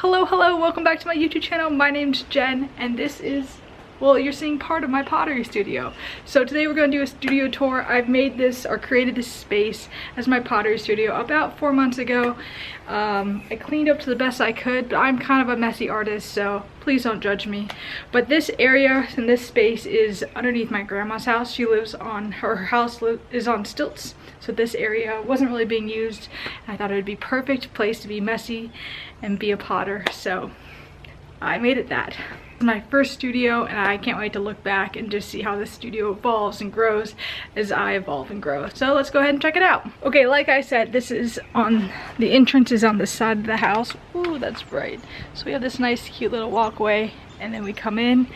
Hello, welcome back to my YouTube channel. My name's Jen, and this is, well, you're seeing part of my pottery studio. So today we're going to do a studio tour. I've made this, or created this space as my pottery studio about 4 months ago. I cleaned up to the best I could, but I'm kind of a messy artist, so please don't judge me. But this area and this space is underneath my grandma's house. She lives on, her house is on stilts, so this area wasn't really being used. I thought it would be perfect place to be messy and be a potter, so I made it that. It's my first studio, and I can't wait to look back and just see how this studio evolves and grows as I evolve and grow. So let's go ahead and check it out. Okay, like I said, this is on, the entrance is on the side of the house. Ooh, that's bright. So we have this nice cute little walkway, and then we come in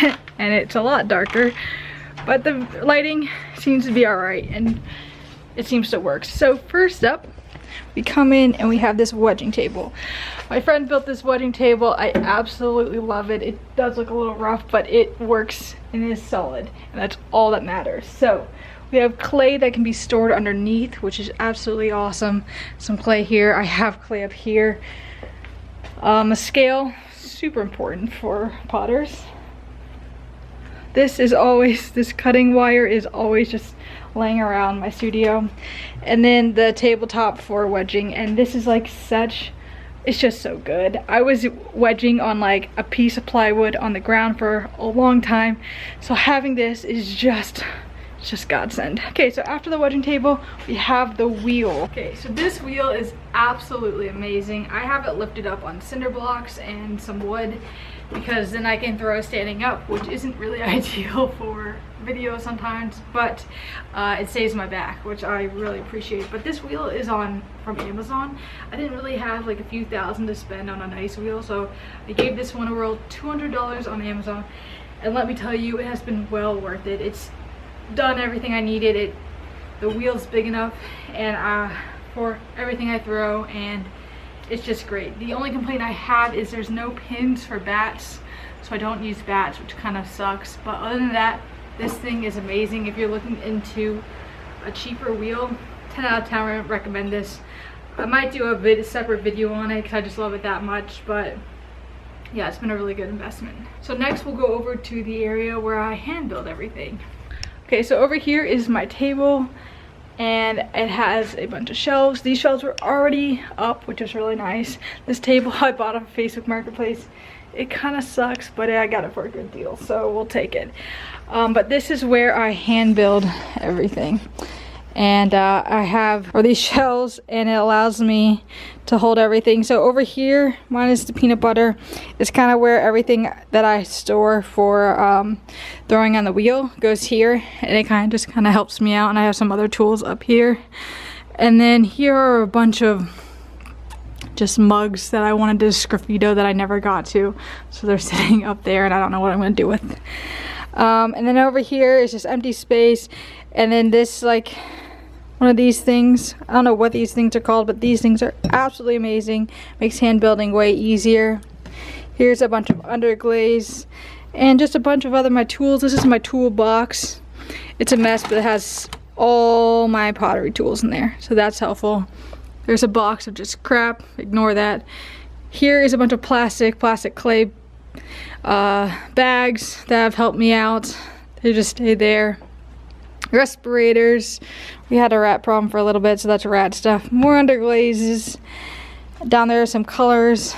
and it's a lot darker, but the lighting seems to be all right and it seems to work. So first up, we come in and we have this wedging table. My friend built this wedging table. I absolutely love it. It does look a little rough, but it works and is solid, and that's all that matters. So we have clay that can be stored underneath, which is absolutely awesome. Some clay here. I have clay up here. A scale, super important for potters. This is always, this cutting wire is always just laying around my studio. And then the tabletop for wedging, and this is like such, it's just so good. I was wedging on like a piece of plywood on the ground for a long time, so having this is just godsend. Okay, so after the wedging table, we have the wheel. Okay, so this wheel is absolutely amazing. I have it lifted up on cinder blocks and some wood, because then I can throw standing up, which isn't really ideal for video sometimes, but it saves my back, which I really appreciate. But this wheel is from Amazon. I didn't really have like a few thousand to spend on a nice wheel, so I gave this one a whirl, $200 on Amazon, and let me tell you, it has been well worth it. It's done everything I needed. The wheel's big enough and for everything I throw, and it's just great. The only complaint I have is there's no pins for bats, so I don't use bats, which kind of sucks. But other than that, this thing is amazing. If you're looking into a cheaper wheel, 10 out of 10, I recommend this. I might do a separate video on it because I just love it that much, but yeah, it's been a really good investment. So next we'll go over to the area where I hand build everything. Okay, so over here is my table, and it has a bunch of shelves. These shelves were already up, which is really nice. This table I bought off Facebook Marketplace. It kind of sucks, but I got it for a good deal, so we'll take it. But this is where I hand build everything. And I have these shelves, and it allows me to hold everything. So over here, minus the peanut butter, is kind of where everything that I store for throwing on the wheel goes here, and it kind of helps me out. And I have some other tools up here, and then here are a bunch of just mugs that I wanted to sgraffito that I never got to, so they're sitting up there, and I don't know what I'm going to do with. And then over here is just empty space, and then this, like, one of these things, I don't know what these things are called, but these things are absolutely amazing. Makes hand building way easier. Here's a bunch of underglaze and just a bunch of my tools. This is my toolbox. It's a mess, but it has all my pottery tools in there, so that's helpful. There's a box of just crap, ignore that. Here is a bunch of plastic clay bags that have helped me out. They just stay there. Respirators. We had a rat problem for a little bit, so that's rat stuff. More underglazes. Down there are some colors.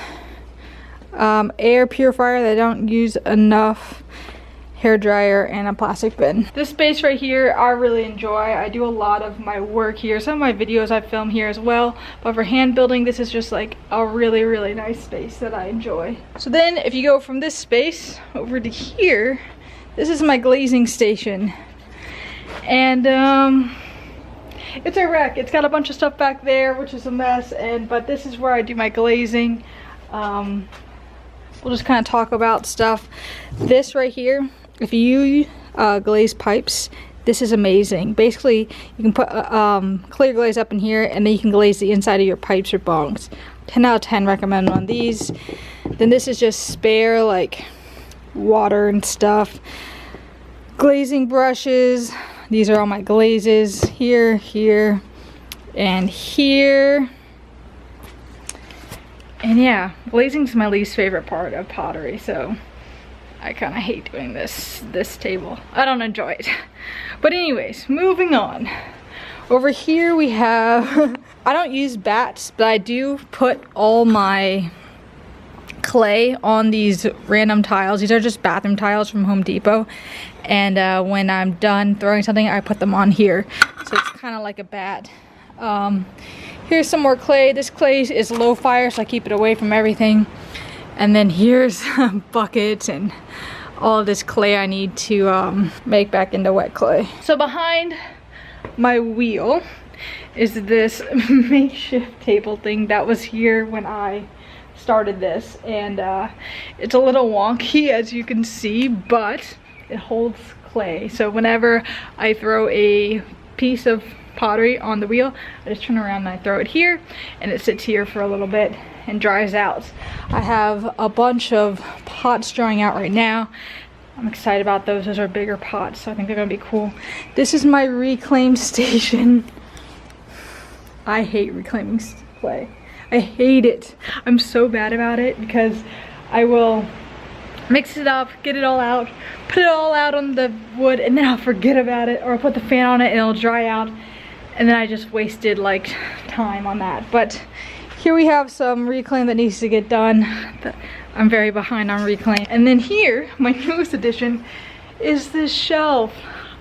Air purifier that I don't use enough. Hair dryer, and a plastic bin. This space right here I really enjoy. I do a lot of my work here. Some of my videos I film here as well, but for hand building, this is just like a really nice space that I enjoy. So then if you go from this space over to here, this is my glazing station. And it's a wreck. It's got a bunch of stuff back there, which is a mess, but this is where I do my glazing. We'll just kind of talk about stuff. This right here, if you glaze pipes, this is amazing. Basically, you can put clear glaze up in here, and then you can glaze the inside of your pipes or bongs. 10 out of 10 recommend on these. Then this is just spare, like, water and stuff. Glazing brushes. These are all my glazes. Here, and here. And yeah, glazing's my least favorite part of pottery, so I kind of hate doing this table. I don't enjoy it. But anyways, moving on. Over here we have, I don't use bats, but I do put all my clay on these random tiles. These are just bathroom tiles from Home Depot. And when I'm done throwing something, I put them on here. So it's kind of like a bat. Here's some more clay. This clay is low fire, so I keep it away from everything. And then here's buckets and all of this clay I need to make back into wet clay. So behind my wheel is this makeshift table thing that was here when I started this, and it's a little wonky, as you can see, but it holds clay. So whenever I throw a piece of pottery on the wheel, I just turn around and I throw it here, and it sits here for a little bit and dries out. I have a bunch of pots drying out right now. I'm excited about those. Those are bigger pots, so I think they're gonna be cool. This is my reclaim station. I hate reclaiming clay. I hate it. I'm so bad about it because I will mix it up, get it all out, put it all out on the wood, and then I'll forget about it, or I'll put the fan on it and it'll dry out, and then I just wasted like time on that. But here we have some reclaim that needs to get done. I'm very behind on reclaim. And then here, my newest addition is this shelf.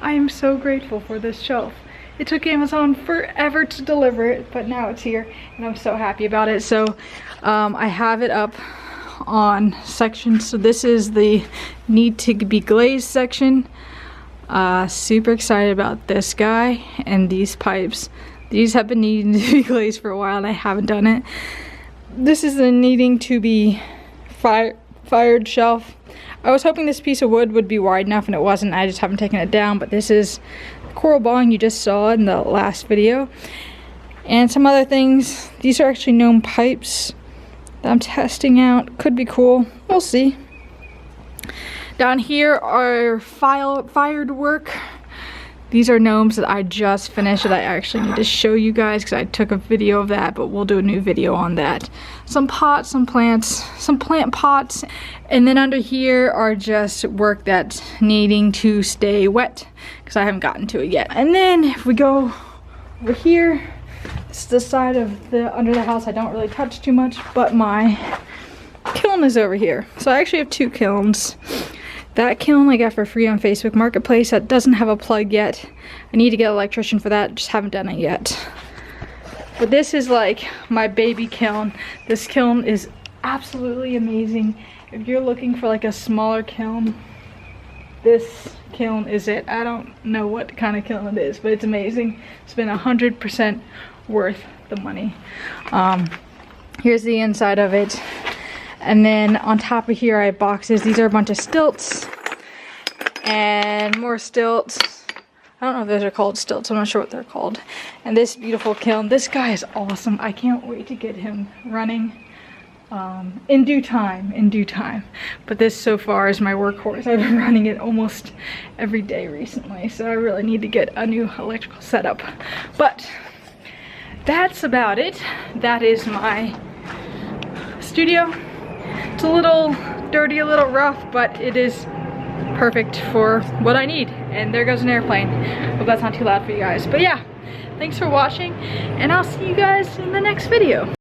I am so grateful for this shelf. It took Amazon forever to deliver it, but now it's here and I'm so happy about it. So I have it up on sections. So this is the need to be glazed section. Super excited about this guy and these pipes. These have been needing to be glazed for a while and I haven't done it. This is the needing to be fired shelf. I was hoping this piece of wood would be wide enough and it wasn't. I just haven't taken it down, but this is the coral bong you just saw in the last video. And some other things. These are actually gnome pipes that I'm testing out. Could be cool. We'll see. Down here are fired work. These are gnomes that I just finished that I actually need to show you guys because I took a video of that, but we'll do a new video on that. Some pots, some plants, some plant pots. And then under here are just work that's needing to stay wet because I haven't gotten to it yet. And then if we go over here, this is the side of the under the house I don't really touch too much, but my kiln is over here. So I actually have two kilns. That kiln I got for free on Facebook Marketplace. That doesn't have a plug yet. I need to get an electrician for that. Just haven't done it yet. But this is like my baby kiln. This kiln is absolutely amazing. If you're looking for like a smaller kiln, this kiln is it. I don't know what kind of kiln it is, but it's amazing. It's been 100% worth the money. Here's the inside of it. And then on top of here I have boxes. These are a bunch of stilts and more stilts. I don't know if those are called stilts. I'm not sure what they're called. And this beautiful kiln. This guy is awesome. I can't wait to get him running in due time. But this so far is my workhorse. I've been running it almost every day recently. So I really need to get a new electrical setup. But that's about it. That is my studio. It's a little dirty, a little rough, but it is perfect for what I need. And there goes an airplane. Hope that's not too loud for you guys. But yeah, thanks for watching, and I'll see you guys in the next video.